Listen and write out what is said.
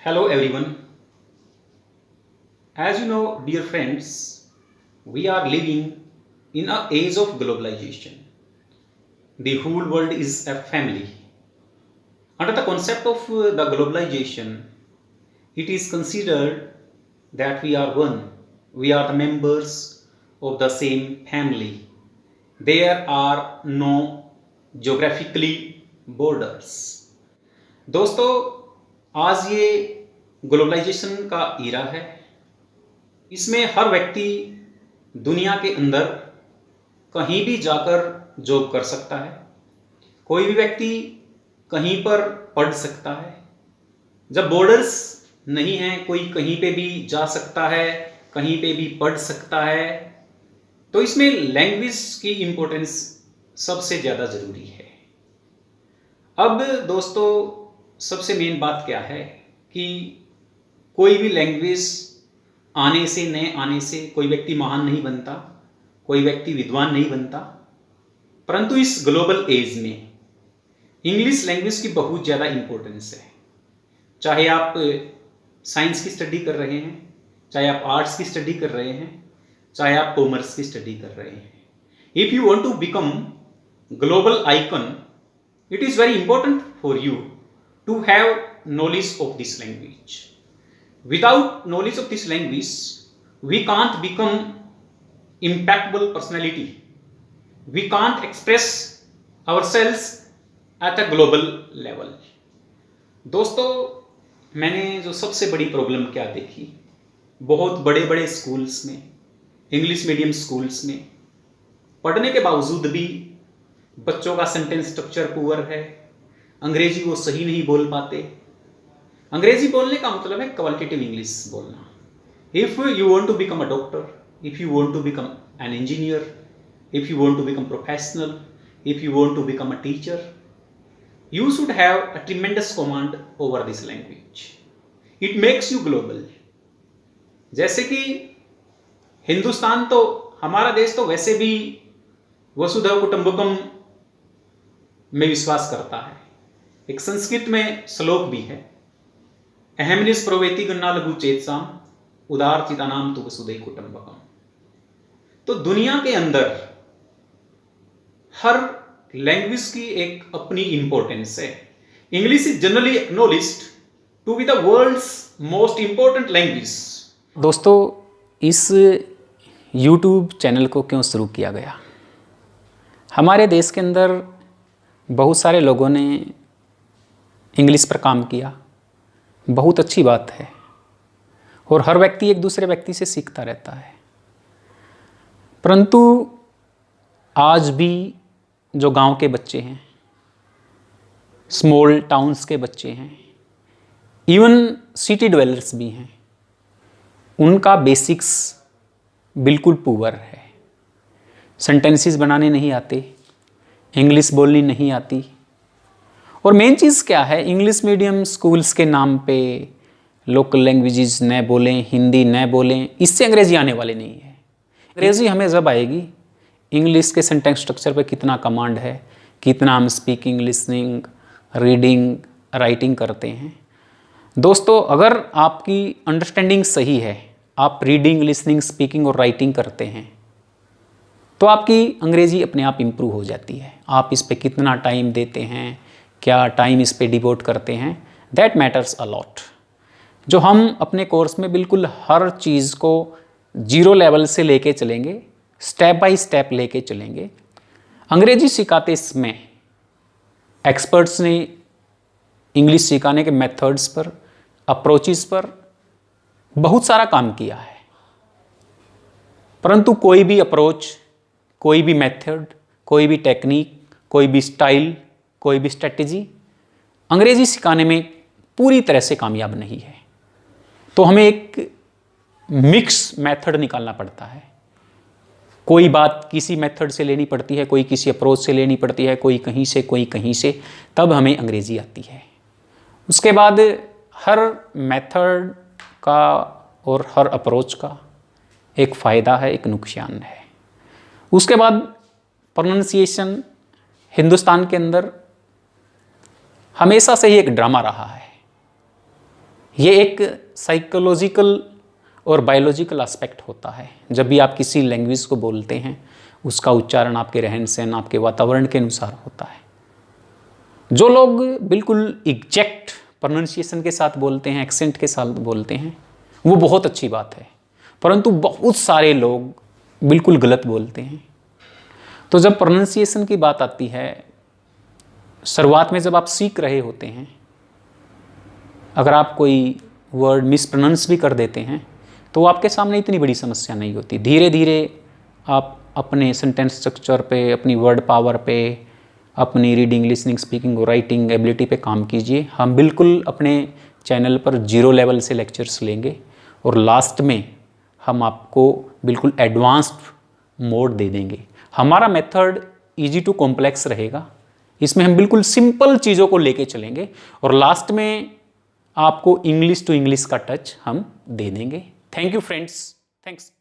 Hello everyone. As you know, dear friends, we are living in an age of globalization. The whole world is a family. Under the concept of the globalization, it is considered that we are one. We are the members of the same family. There are no geographically borders. दोस्तों, आज ये globalisation का ईरा है। इसमें हर व्यक्ति दुनिया के अंदर कहीं भी जाकर जॉब कर सकता है। कोई भी व्यक्ति कहीं पर पढ़ सकता है। जब बॉर्डर्स नहीं हैं, कोई कहीं पे भी जा सकता है, कहीं पे भी पढ़ सकता है, तो इसमें लैंग्वेज की इम्पोर्टेंस सबसे ज़्यादा ज़रूरी है। अब दोस्तों, सबसे मेन बात क्या है कि कोई भी लैंग्वेज आने से न आने से कोई व्यक्ति महान नहीं बनता, कोई व्यक्ति विद्वान नहीं बनता, परंतु इस ग्लोबल एज में इंग्लिश लैंग्वेज की बहुत ज़्यादा इम्पोर्टेंस है। चाहे आप साइंस की स्टडी कर रहे हैं, चाहे आप आर्ट्स की स्टडी कर रहे हैं, चाहे आप कॉमर्स की स्टडी कर रहे हैं। If you want to become global icon, it is very important for you to have knowledge of this language. Without knowledge of this language, we can't become impactful personality. We can't express ourselves at a global level. दोस्तों, मैंने जो सबसे बड़ी problem क्या देखी, बहुत बड़े बड़े स्कूल्स में, इंग्लिश मीडियम स्कूल्स में पढ़ने के बावजूद भी बच्चों का सेंटेंस स्ट्रक्चर पुअर है, अंग्रेजी वो सही नहीं बोल पाते। अंग्रेजी बोलने का मतलब है क्वालिटेटिव इंग्लिश बोलना। If you want to become a doctor, if you want to become an engineer, if you want to become professional, if you want to become a teacher, you should have a tremendous command over this language. It makes you global. जैसे कि हिंदुस्तान तो, हमारा देश तो वैसे भी वसुधैव कुटुंबकम में विश्वास करता है। एक संस्कृत में श्लोक भी है, अहमनिस प्रवेति गन्ना लघु चेतसाम उदार चितानाम तु वसुधैव कुटुंबकम। तो दुनिया के अंदर हर लैंग्वेज की एक अपनी इंपॉर्टेंस है। English is generally acknowledged to be the world's most important language. दोस्तों, इस YouTube चैनल को क्यों शुरू किया गया? हमारे देश के अंदर बहुत सारे लोगों ने इंग्लिश पर काम किया, बहुत अच्छी बात है, और हर व्यक्ति एक दूसरे व्यक्ति से सीखता रहता है। परंतु आज भी जो गांव के बच्चे हैं, स्मॉल टाउन्स के बच्चे हैं, इवन सिटी ड्वेलर्स भी हैं, उनका बेसिक्स बिल्कुल पुअर है। सेंटेंसेस बनाने नहीं आते, इंग्लिश बोलनी नहीं आती, और मेन चीज़ क्या है, इंग्लिश मीडियम स्कूल्स के नाम पे लोकल लैंग्वेजेस न बोलें, हिंदी न बोलें, इससे अंग्रेजी आने वाले नहीं है। अंग्रेजी हमें जब आएगी, इंग्लिश के सेंटेंस स्ट्रक्चर पे कितना कमांड है, कितना हम स्पीकिंग, लिसनिंग, रीडिंग, राइटिंग करते हैं। दोस्तों, अगर आपकी अंडरस्टैंडिंग सही है, आप रीडिंग, लिसनिंग, स्पीकिंग और राइटिंग करते हैं, तो आपकी अंग्रेजी अपने आप इम्प्रूव हो जाती है। आप इस पे कितना टाइम देते हैं, क्या टाइम इस पे डिवोट करते हैं, दैट मैटर्स अ लॉट। जो हम अपने कोर्स में बिल्कुल हर चीज़ को जीरो लेवल से लेके चलेंगे, स्टेप बाय स्टेप लेके चलेंगे। अंग्रेजी सिखाते समय एक्सपर्ट्स ने इंग्लिश सिखाने के मेथड्स पर, अप्रोचेस पर बहुत सारा काम किया है, परंतु कोई भी अप्रोच, कोई भी मेथड, कोई भी टेक्निक, कोई भी स्टाइल, कोई भी स्ट्रेटजी अंग्रेजी सिखाने में पूरी तरह से कामयाब नहीं है। तो हमें एक मिक्स मेथड निकालना पड़ता है। कोई बात किसी मेथड से लेनी पड़ती है, कोई किसी अप्रोच से लेनी पड़ती है, कोई कहीं से, कोई कहीं से, तब हमें अंग्रेजी आती है। उसके बाद हर मेथड का और हर अप्रोच का एक फ़ायदा है, एक नुकसान है। उसके बाद प्रोनाउंसिएशन हिंदुस्तान के अंदर हमेशा से ही एक ड्रामा रहा है। ये एक साइकोलॉजिकल और बायोलॉजिकल एस्पेक्ट होता है। जब भी आप किसी लैंग्वेज को बोलते हैं उसका उच्चारण आपके रहन सहन, आपके वातावरण के अनुसार होता है। जो लोग बिल्कुल एग्जैक्ट प्रोनाउंसिएशन के साथ बोलते हैं, एक्सेंट के साथ बोलते हैं, वो बहुत अच्छी बात है, परंतु बहुत सारे लोग बिल्कुल गलत बोलते हैं। तो जब प्रोनाउंसिएशन की बात आती है, शुरुआत में जब आप सीख रहे होते हैं, अगर आप कोई वर्ड मिसप्रोनाउंस भी कर देते हैं तो आपके सामने इतनी बड़ी समस्या नहीं होती। धीरे धीरे आप अपने सेंटेंस स्ट्रक्चर पे, अपनी वर्ड पावर पे, अपनी रीडिंग, लिसनिंग, स्पीकिंग और राइटिंग एबिलिटी पे काम कीजिए। हम बिल्कुल अपने चैनल पर 0 लेवल से लेक्चर्स लेंगे और लास्ट में हम आपको बिल्कुल एडवांस्ड मोड दे देंगे। हमारा मेथड ईजी टू कॉम्प्लेक्स रहेगा। इसमें हम बिल्कुल सिंपल चीज़ों को लेके चलेंगे और लास्ट में आपको इंग्लिश टू इंग्लिश का टच हम दे देंगे। Thank you friends, thanks.